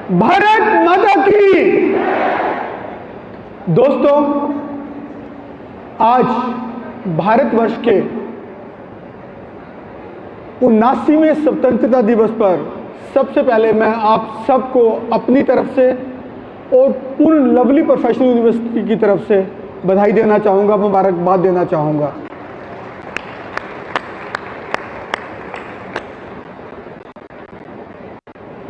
भारत माता की। दोस्तों, आज भारतवर्ष के 79वें स्वतंत्रता दिवस पर सबसे पहले मैं आप सबको अपनी तरफ से और पूर्ण लवली प्रोफेशनल यूनिवर्सिटी की तरफ से बधाई देना चाहूँगा, मुबारकबाद देना चाहूँगा।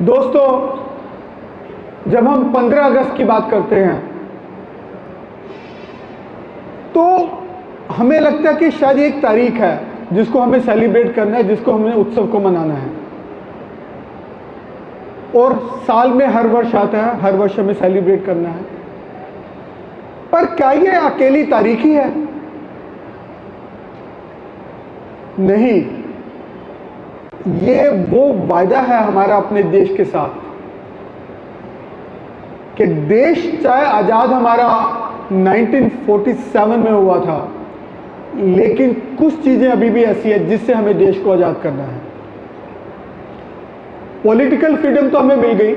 दोस्तों, जब हम 15 अगस्त की बात करते हैं तो हमें लगता है कि शायद एक तारीख है जिसको हमें सेलिब्रेट करना है, जिसको हमें उत्सव को मनाना है, और साल में हर वर्ष आता है, हर वर्ष हमें सेलिब्रेट करना है। पर क्या ये अकेली तारीख ही है? नहीं, ये वो वायदा है हमारा अपने देश के साथ कि देश चाहे आजाद हमारा 1947 में हुआ था, लेकिन कुछ चीजें अभी भी ऐसी है जिससे हमें देश को आजाद करना है। पॉलिटिकल फ्रीडम तो हमें मिल गई,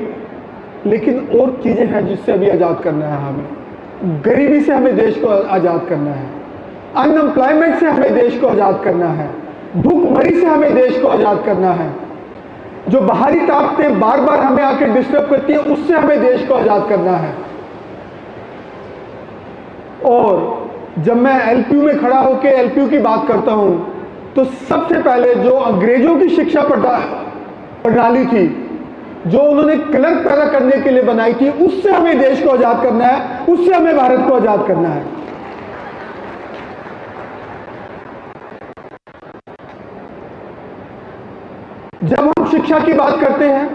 लेकिन और चीजें हैं जिससे अभी आजाद करना है हमें। गरीबी से हमें देश को आजाद करना है, अनएम्प्लॉयमेंट से हमें देश को आजाद करना है, भूखमरी से हमें देश को आजाद करना है, जो बाहरी ताकतें बार बार हमें आके डिस्टर्ब करती हैं उससे हमें देश को आजाद करना है। और जब मैं एलपीयू में खड़ा होकर एलपीयू की बात करता हूं तो सबसे पहले जो अंग्रेजों की शिक्षा प्रणाली थी, जो उन्होंने क्लर्क पैदा करने के लिए बनाई थी, उससे हमें देश को आजाद करना है, उससे हमें भारत को आजाद करना है। जब हम शिक्षा की बात करते हैं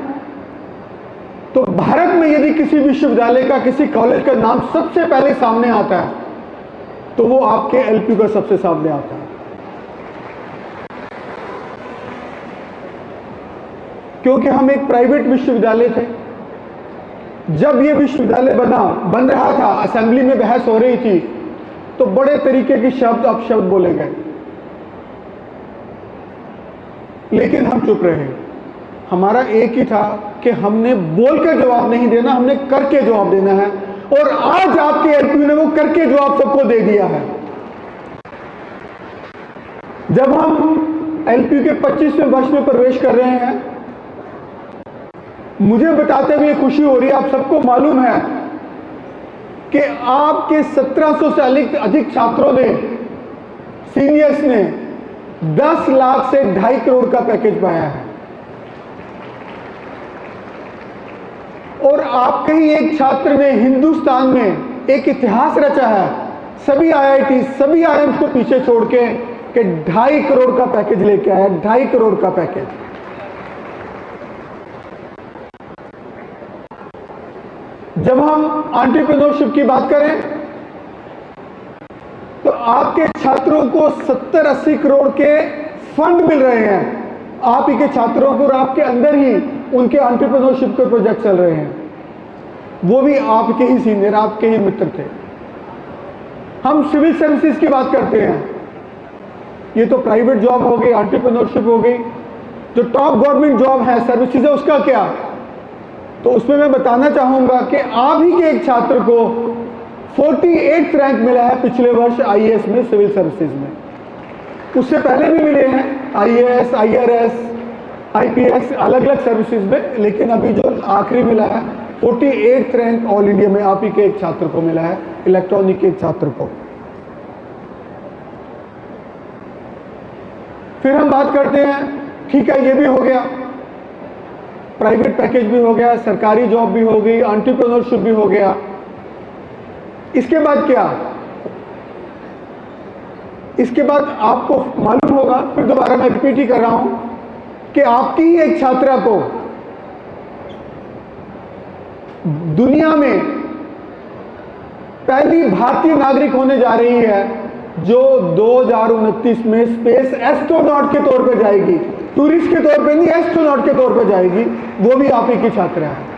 तो भारत में यदि किसी विश्वविद्यालय का, किसी कॉलेज का नाम सबसे पहले सामने आता है तो वो आपके एलपीयू का सबसे सामने आता है। क्योंकि हम एक प्राइवेट विश्वविद्यालय थे। जब ये विश्वविद्यालय बन रहा था, असेंबली में बहस हो रही थी, तो बड़े तरीके के शब्द अपशब्द बोले गए, लेकिन हम चुप रहे। हमारा एक ही था कि हमने बोलकर जवाब नहीं देना, हमने करके जवाब देना है, और आज आपके एलपीयू ने वो करके जवाब सबको दे दिया है। जब हम एलपीयू के 25वें वर्ष में प्रवेश कर रहे हैं, मुझे बताते हुए खुशी हो रही है, आप सबको मालूम है कि आपके 1700 से अधिक छात्रों ने, सीनियर्स ने 10 लाख से 2.5 करोड़ का पैकेज पाया है। और आपके ही एक छात्र ने हिंदुस्तान में एक इतिहास रचा है, सभी आईआईटी, सभी आईआईएम्स को पीछे छोड़ के, कि 2.5 करोड़ का पैकेज लेके आया, 2.5 करोड़ का पैकेज। जब हम एंटरप्रेन्योरशिप की बात करें तो आपके छात्रों को 70-80 करोड़ के फंड मिल रहे हैं। आप ही के छात्रों को, और आपके अंदर ही उनके एंटरप्रेन्योरशिप के प्रोजेक्ट चल रहे हैं, वो भी आपके ही सीनियर, आपके ही मित्र थे। हम सिविल सर्विसेज की बात करते हैं, ये तो प्राइवेट जॉब हो गई, एंटरप्रेन्योरशिप हो गई। जो टॉप गवर्नमेंट जॉब है, सर्विसेज है, उसका क्या? तो उसमें मैं बताना चाहूंगा कि आप ही के एक छात्र को 48th रैंक मिला है पिछले वर्ष आईएएस में, सिविल सर्विसेज में। उससे पहले भी मिले हैं आईएएस, आईआरएस, आईपीएस, अलग अलग सर्विसेज में, लेकिन अभी जो आखिरी मिला है 48th रैंक ऑल इंडिया में आप ही के एक छात्र को मिला है, इलेक्ट्रॉनिक के एक छात्र को। फिर हम बात करते हैं, ठीक है, ये भी हो गया, प्राइवेट पैकेज भी हो गया, सरकारी जॉब भी हो गई, एंटरप्रेन्योरशिप भी हो गया। इसके बाद क्या? इसके बाद आपको मालूम होगा, फिर दोबारा मैं रिपीट ही कर रहा हूं, कि आपकी ही एक छात्रा को दुनिया में पहली भारतीय नागरिक होने जा रही है जो 2029 में स्पेस एस्ट्रोनॉट के तौर पे जाएगी। टूरिस्ट के तौर पे नहीं, एस्ट्रोनॉट के तौर पे जाएगी, वो भी आप ही की छात्रा है।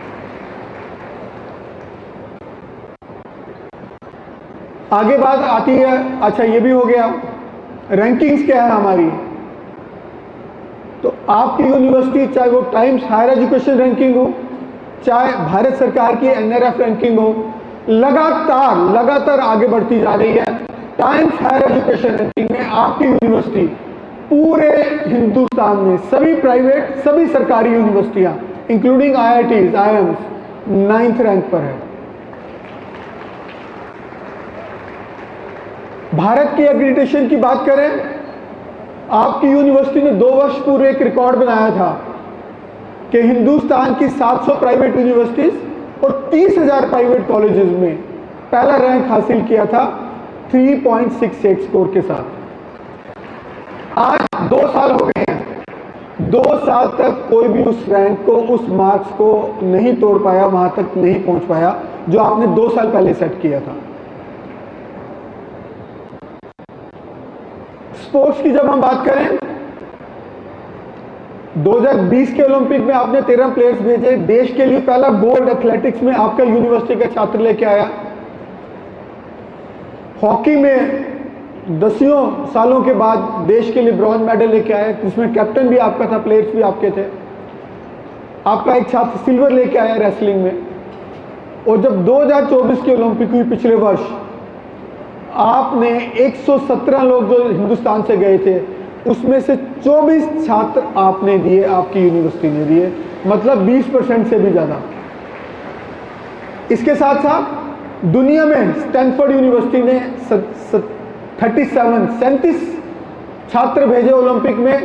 आगे बात आती है, अच्छा ये भी हो गया, रैंकिंग्स क्या है हमारी। तो आपकी यूनिवर्सिटी, चाहे वो टाइम्स हायर एजुकेशन रैंकिंग हो, चाहे भारत सरकार की NRF रैंकिंग हो, लगातार आगे बढ़ती जा रही है। टाइम्स हायर एजुकेशन रैंकिंग में आपकी यूनिवर्सिटी पूरे हिंदुस्तान में सभी प्राइवेट, सभी सरकारी यूनिवर्सिटियां including IITs, IIMs 9th rank पर है। भारत की एक्रीडिटेशन की बात करें, आपकी यूनिवर्सिटी ने 2 वर्ष पूर्व एक रिकॉर्ड बनाया था कि हिंदुस्तान की 700 प्राइवेट यूनिवर्सिटीज और 30,000 प्राइवेट कॉलेजेस में पहला रैंक हासिल किया था 3.68 स्कोर के साथ। आज 2 साल हो गए हैं, 2 साल तक कोई भी उस रैंक को, उस मार्क्स को नहीं तोड़ पाया, वहां तक नहीं पहुंच पाया जो आपने 2 साल पहले सेट किया था। स्पोर्ट्स की जब हम बात करें, 2020 के ओलंपिक में आपने 13 प्लेयर्स भेजे। देश के लिए पहला गोल्ड एथलेटिक्स में आपका यूनिवर्सिटी का छात्र लेके आया। हॉकी में 10 सालों के बाद देश के लिए ब्रॉन्ज मेडल लेके आया, जिसमें कैप्टन भी आपका था, प्लेयर्स भी आपके थे। आपका एक छात्र सिल्वर लेके आया रेसलिंग में। और जब 2024 की ओलंपिक हुई पिछले वर्ष, आपने 117 लोग जो हिंदुस्तान से गए थे, उसमें से 24 छात्र आपने दिए, आपकी यूनिवर्सिटी ने दिए, मतलब 20% से भी ज़्यादा। इसके साथ साथ दुनिया में स्टैनफोर्ड यूनिवर्सिटी ने 37 छात्र भेजे ओलंपिक में,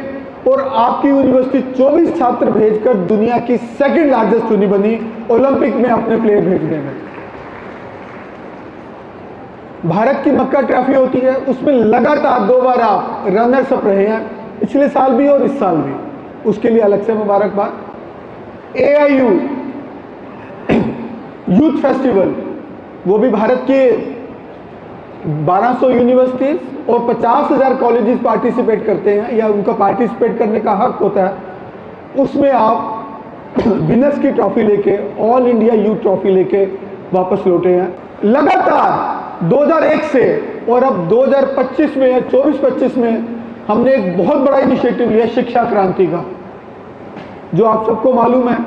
और आपकी यूनिवर्सिटी 24 छात्र भेजकर दुनिया की 2nd लार्जेस्ट यूनि बनी ओलंपिक में अपने प्लेयर भेजने में। भारत की मक्का ट्रॉफी होती है, उसमें लगातार 2 बार आप रनर्स अप रहे हैं, पिछले साल भी और इस साल भी, उसके लिए अलग से मुबारकबाद। AIU यूथ फेस्टिवल, वो भी भारत के 1200 यूनिवर्सिटीज और 50,000 कॉलेजेस पार्टिसिपेट करते हैं, या उनका पार्टिसिपेट करने का हक होता है। उसमें आप विनर्स की ट्रॉफी लेके, ऑल इंडिया यूथ ट्रॉफी लेके वापस लौटे हैं। लगातार 2001 से और अब 2025 में, 24-25 में हमने एक बहुत बड़ा इनिशिएटिव लिया शिक्षा क्रांति का, जो आप सबको मालूम है।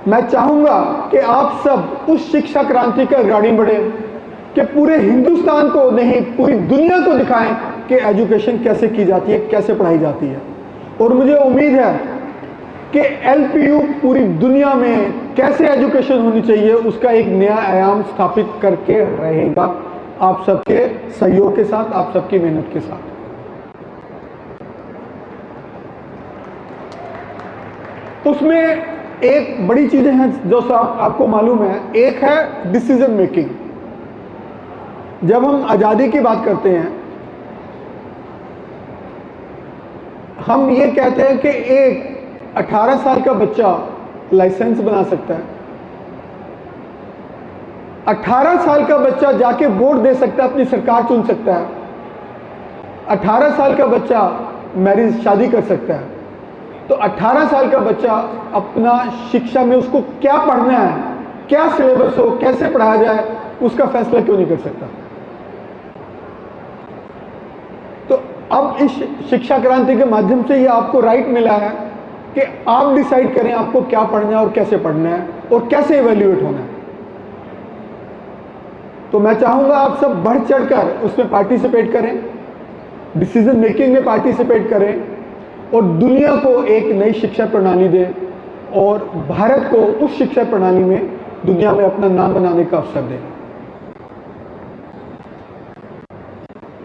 मैं चाहूंगा कि आप सब उस शिक्षा क्रांति का अग्रणी बढ़े, कि पूरे हिंदुस्तान को नहीं, पूरी दुनिया को दिखाएं कि एजुकेशन कैसे की जाती है, कैसे पढ़ाई जाती है। और मुझे उम्मीद है कि LPU पूरी दुनिया में कैसे एजुकेशन होनी चाहिए, उसका एक नया आयाम स्थापित करके रहेगा, आप सबके सहयोग के साथ, आप सबकी मेहनत के साथ। उसमें एक बड़ी चीजें हैं जो आपको मालूम है। एक है डिसीजन मेकिंग। जब हम आज़ादी की बात करते हैं, हम ये कहते हैं कि एक 18 साल का बच्चा लाइसेंस बना सकता है, 18 साल का बच्चा जाके वोट दे सकता है, अपनी सरकार चुन सकता है, 18 साल का बच्चा मैरिज, शादी कर सकता है। तो 18 साल का बच्चा अपना शिक्षा में उसको क्या पढ़ना है, क्या सिलेबस हो, कैसे पढ़ाया जाए, उसका फैसला क्यों नहीं कर सकता? तो अब इस शिक्षा क्रांति के माध्यम से ये आपको राइट मिला है कि आप डिसाइड करें आपको क्या पढ़ना है और कैसे पढ़ना है और कैसे इवैल्यूएट होना है। तो मैं चाहूंगा आप सब बढ़ चढ़कर उसमें पार्टिसिपेट करें, डिसीजन मेकिंग में पार्टिसिपेट करें, और दुनिया को एक नई शिक्षा प्रणाली दें, और भारत को उस शिक्षा प्रणाली में दुनिया में अपना नाम बनाने का अवसर दें।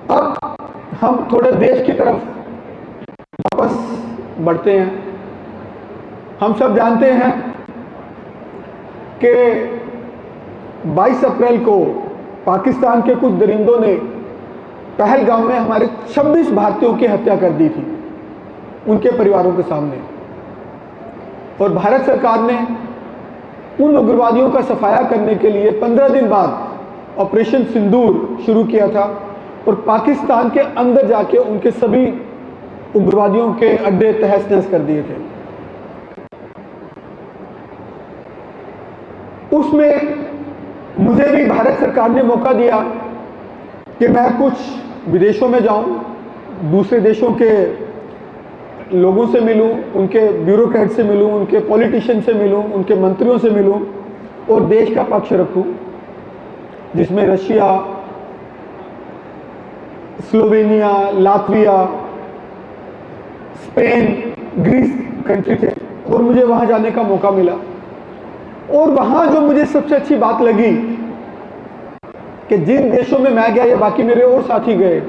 अब हम थोड़े देश की तरफ वापस बढ़ते हैं। हम सब जानते हैं कि 22 अप्रैल को पाकिस्तान के कुछ दरिंदों ने पहलगाम में हमारे 26 भारतीयों की हत्या कर दी थी उनके परिवारों के सामने, और भारत सरकार ने उन उग्रवादियों का सफाया करने के लिए 15 दिन बाद ऑपरेशन सिंदूर शुरू किया था, और पाकिस्तान के अंदर जाके उनके सभी उग्रवादियों के अड्डे तहस नहस कर दिए थे। उसमें मुझे भी भारत सरकार ने मौका दिया कि मैं कुछ विदेशों में जाऊं, दूसरे देशों के लोगों से मिलूं, उनके ब्यूरोक्रेट से मिलूं, उनके पॉलिटिशियन से मिलूं, उनके मंत्रियों से मिलूं और देश का पक्ष रखूं, जिसमें Russia, Slovenia, Latvia, Spain, Greece country थे और मुझे वहां जाने का मौका मिला। और वहां जो मुझे सबसे अच्छी बात लगी कि जिन देशों में मैं गया या बाकी मेरे और साथी गए,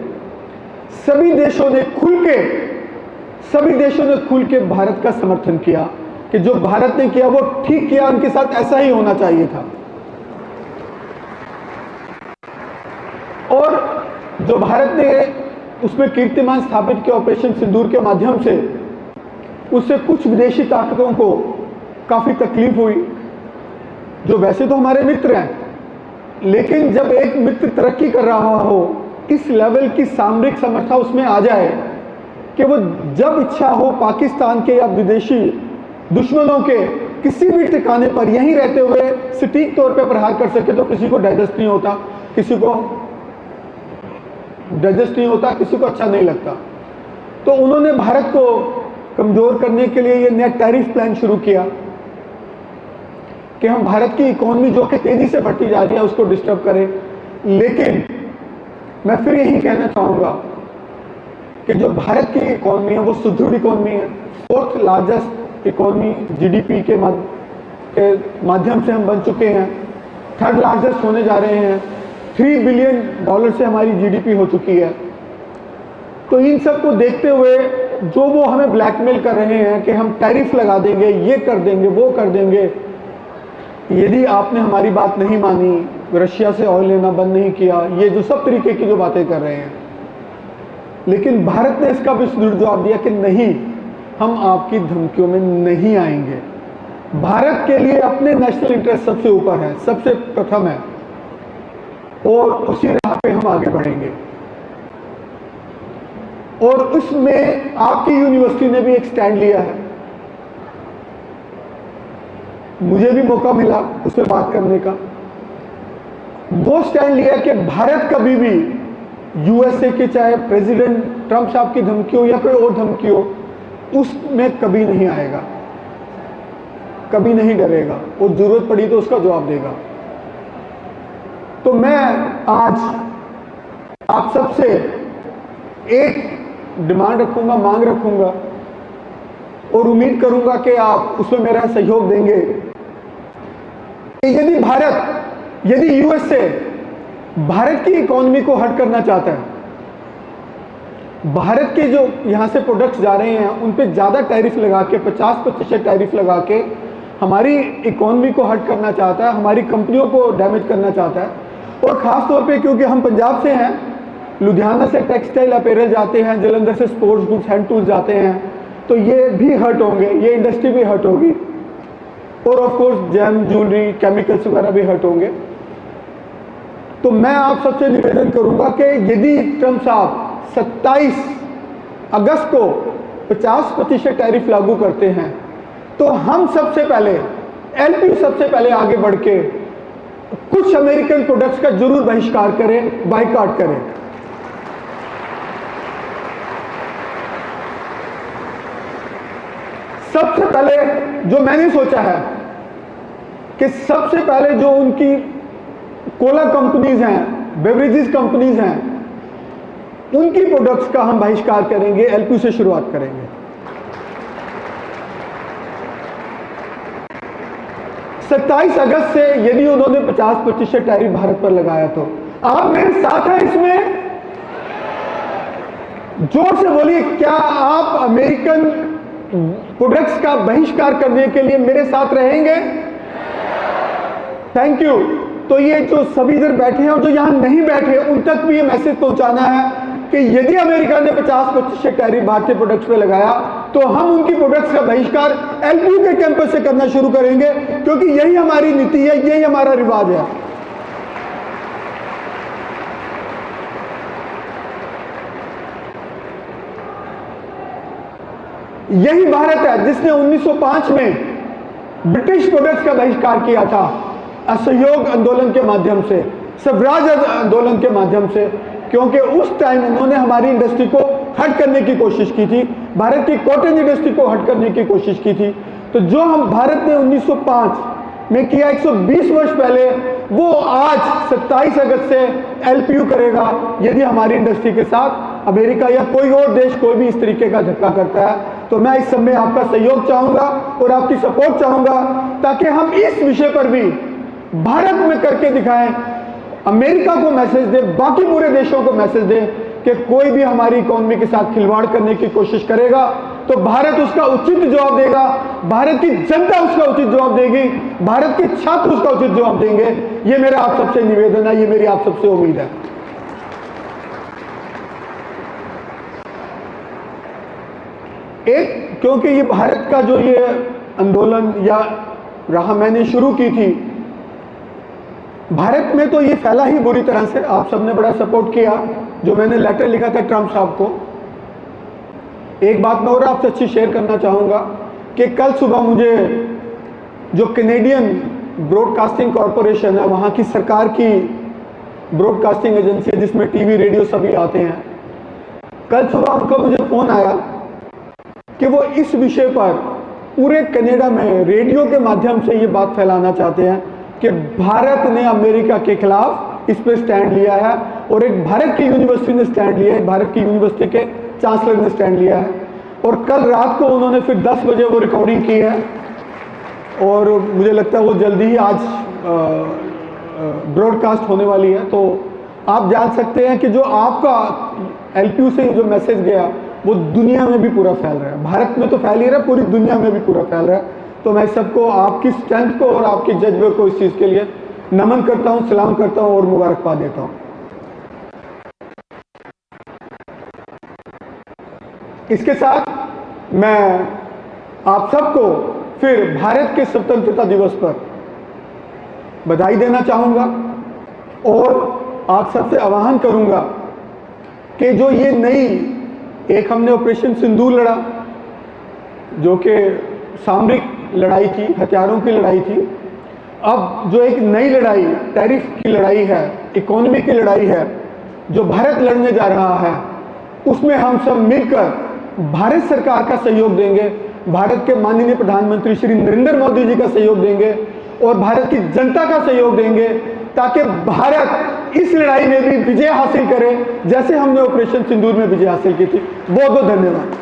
सभी देशों ने खुल के भारत का समर्थन किया कि जो भारत ने किया वो ठीक किया, उनके साथ ऐसा ही होना चाहिए था। और जो भारत ने उसमें कीर्तिमान स्थापित किया ऑपरेशन सिंदूर के माध्यम से, उससे कुछ विदेशी ताकतों को काफी तकलीफ हुई, जो वैसे तो हमारे मित्र हैं, लेकिन जब एक मित्र तरक्की कर रहा हो, इस लेवल की सामरिक समर्था उसमें आ जाए कि वो जब इच्छा हो पाकिस्तान के या विदेशी दुश्मनों के किसी भी ठिकाने पर यहीं रहते हुए सटीक तौर पर प्रहार कर सके, तो किसी को डाइजेस्ट नहीं होता, किसी को अच्छा नहीं लगता। तो उन्होंने भारत को कमजोर करने के लिए ये नया टैरिफ प्लान शुरू किया कि हम भारत की इकोनॉमी जो कि तेजी से बढ़ती जा रही है उसको डिस्टर्ब करें। लेकिन मैं फिर यही कहना चाहूंगा कि जो भारत की इकोनॉमी है वो सुदृढ़ इकोनॉमी है, 4th लार्जेस्ट इकोनॉमी जीडीपी के माध्यम से हम बन चुके हैं, 3rd लार्जेस्ट होने जा रहे हैं, $3 बिलियन से हमारी जीडीपी हो चुकी है। तो इन सब को देखते हुए जो वो हमें ब्लैकमेल कर रहे हैं कि हम टैरिफ लगा देंगे, ये कर देंगे, वो कर देंगे, यदि आपने हमारी बात नहीं मानी, रशिया से ऑयल लेना बंद नहीं किया, ये जो सब तरीके की जो बातें कर रहे हैं, लेकिन भारत ने इसका भी सुदृढ़ जवाब दिया कि नहीं, हम आपकी धमकियों में नहीं आएंगे। भारत के लिए अपने नेशनल इंटरेस्ट सबसे ऊपर है, सबसे प्रथम है, और उसी राह पे हम आगे बढ़ेंगे। और उसमें आपकी यूनिवर्सिटी ने भी एक स्टैंड लिया है, मुझे भी मौका मिला उस पर बात करने का। वो स्टैंड लिया कि भारत कभी भी यूएसए के चाहे प्रेसिडेंट ट्रंप साहब की धमकी हो या कोई और धमकी हो, उसमें कभी नहीं आएगा, कभी नहीं डरेगा, और जरूरत पड़ी तो उसका जवाब देगा। तो मैं आज आप सबसे एक डिमांड रखूंगा, मांग रखूंगा, और उम्मीद करूंगा कि आप उसमें मेरा सहयोग देंगे कि यदि यूएसए भारत की इकोनॉमी को हर्ट करना चाहता है, भारत के जो यहां से प्रोडक्ट्स जा रहे हैं उन पे ज्यादा टैरिफ लगा के 50% टैरिफ लगा के हमारी इकोनॉमी को हर्ट करना चाहता है, हमारी कंपनियों को डैमेज करना चाहता है, और खास तौर पे क्योंकि हम पंजाब से हैं, लुधियाना से टेक्सटाइल अपैरल जाते हैं, जलंधर से स्पोर्ट्स गुड्स हैंड टूल्स जाते हैं, तो ये भी हर्ट होंगे, ये इंडस्ट्री भी हर्ट होगी, और of course jam, jewellery, chemicals वगैरह भी हर्ट होंगे। तो मैं आप सबसे निवेदन करूंगा कि यदि ट्रंप साहब 27 अगस्त को 50% टैरिफ लागू करते हैं, तो हम सबसे पहले एलपी सबसे पहले आगे बढ़ के कुछ अमेरिकन प्रोडक्ट्स का जरूर बहिष्कार करें, बाइकआउट करें। सबसे पहले जो मैंने सोचा है कि सबसे पहले जो उनकी कोला कंपनीज हैं, बेवरेजेस कंपनीज हैं, उनकी प्रोडक्ट्स का हम बहिष्कार करेंगे, एलपी से शुरुआत करेंगे। 27 अगस्त से यदि उन्होंने 50% टैरिफ भारत पर लगाया, तो आप मेरे साथ हैं इसमें? जोर से बोलिए, क्या आप अमेरिकन प्रोडक्ट्स का बहिष्कार करने के लिए मेरे साथ रहेंगे? Thank you. तो ये जो सभी इधर बैठे हैं और जो यहां नहीं बैठे, उन तक भी ये मैसेज पहुंचाना है कि यदि अमेरिका ने 50% टैरिफ भारतीय प्रोडक्ट्स पे लगाया, तो हम उनकी प्रोडक्ट्स का बहिष्कार एलपीयू के कैंपस से करना शुरू करेंगे, क्योंकि यही हमारी नीति है, यही हमारा रिवाज है। यही भारत है जिसने 1905 में ब्रिटिश प्रोडक्ट्स का बहिष्कार किया था, असहयोग आंदोलन के माध्यम से। स्वराज आंदोलन के माध्यम से, क्योंकि उस टाइम उन्होंने हमारी इंडस्ट्री को हट करने की कोशिश की थी, भारत की कॉटन इंडस्ट्री को हट करने की कोशिश की थी। तो जो हम भारत ने 1905 में किया 120 वर्ष पहले, वो आज 27 अगस्त से एलपीयू करेगा यदि हमारी इंडस्ट्री के साथ अमेरिका या कोई और देश कोई भी इस तरीके का धक्का करता है। तो मैं इस समय आपका सहयोग चाहूंगा और आपकी सपोर्ट चाहूंगा, ताकि हम इस विषय पर भी भारत में करके दिखाएं, अमेरिका को मैसेज दें, बाकी पूरे देशों को मैसेज दें कि कोई भी हमारी इकोनॉमी के साथ खिलवाड़ करने की कोशिश करेगा तो भारत उसका उचित जवाब देगा, भारत की जनता उसका उचित जवाब देगी, भारत के छात्र उसका उचित जवाब देंगे। ये मेरा आप सबसे निवेदन है, ये मेरी आप सबसे उम्मीद है। एक, क्योंकि ये भारत का जो ये आंदोलन या रहा मैंने शुरू की थी, भारत में तो ये फैला ही बुरी तरह से, आप सबने बड़ा सपोर्ट किया। जो मैंने लेटर लिखा था ट्रंप साहब को, एक बात मैं और आपसे अच्छी शेयर करना चाहूंगा कि कल सुबह मुझे जो कैनेडियन ब्रॉडकास्टिंग कॉरपोरेशन है, वहां की सरकार की ब्रॉडकास्टिंग एजेंसी है जिसमें टीवी रेडियो सभी आते हैं, कल सुबह उनका मुझे फोन आया कि वो इस विषय पर पूरे कनाडा में रेडियो के माध्यम से ये बात फैलाना चाहते हैं कि भारत ने अमेरिका के खिलाफ इस पर स्टैंड लिया है, और एक भारत की यूनिवर्सिटी ने स्टैंड लिया है, भारत की यूनिवर्सिटी के चांसलर ने स्टैंड लिया है। और कल रात को उन्होंने फिर 10 बजे वो रिकॉर्डिंग की है, और मुझे लगता है वो जल्दी ही आज ब्रॉडकास्ट होने वाली है। तो आप जान सकते हैं कि जो आपका एलपीयू से जो मैसेज गया वो दुनिया में भी पूरा फैल रहा है, भारत में तो फैल ही रहा है, पूरी दुनिया में भी पूरा फैल रहा है। तो मैं सबको, आपकी स्ट्रेंथ को और आपके जज्बे को इस चीज़ के लिए नमन करता हूं, सलाम करता हूं और मुबारकबाद देता हूं। इसके साथ मैं आप सबको फिर भारत के स्वतंत्रता दिवस पर बधाई देना चाहूंगा, और आप सबसे आह्वान करूंगा कि जो ये नई, एक हमने ऑपरेशन सिंदूर लड़ा जो कि सामरिक लड़ाई थी, हथियारों की लड़ाई थी, अब जो एक नई लड़ाई टैरिफ की लड़ाई है, इकोनॉमी की लड़ाई है जो भारत लड़ने जा रहा है, उसमें हम सब मिलकर भारत सरकार का सहयोग देंगे, भारत के माननीय प्रधानमंत्री श्री नरेंद्र मोदी जी का सहयोग देंगे और भारत की जनता का सहयोग देंगे, ताकि भारत इस लड़ाई में भी विजय हासिल करे जैसे हमने ऑपरेशन सिंदूर में विजय हासिल की थी। बहुत बहुत धन्यवाद।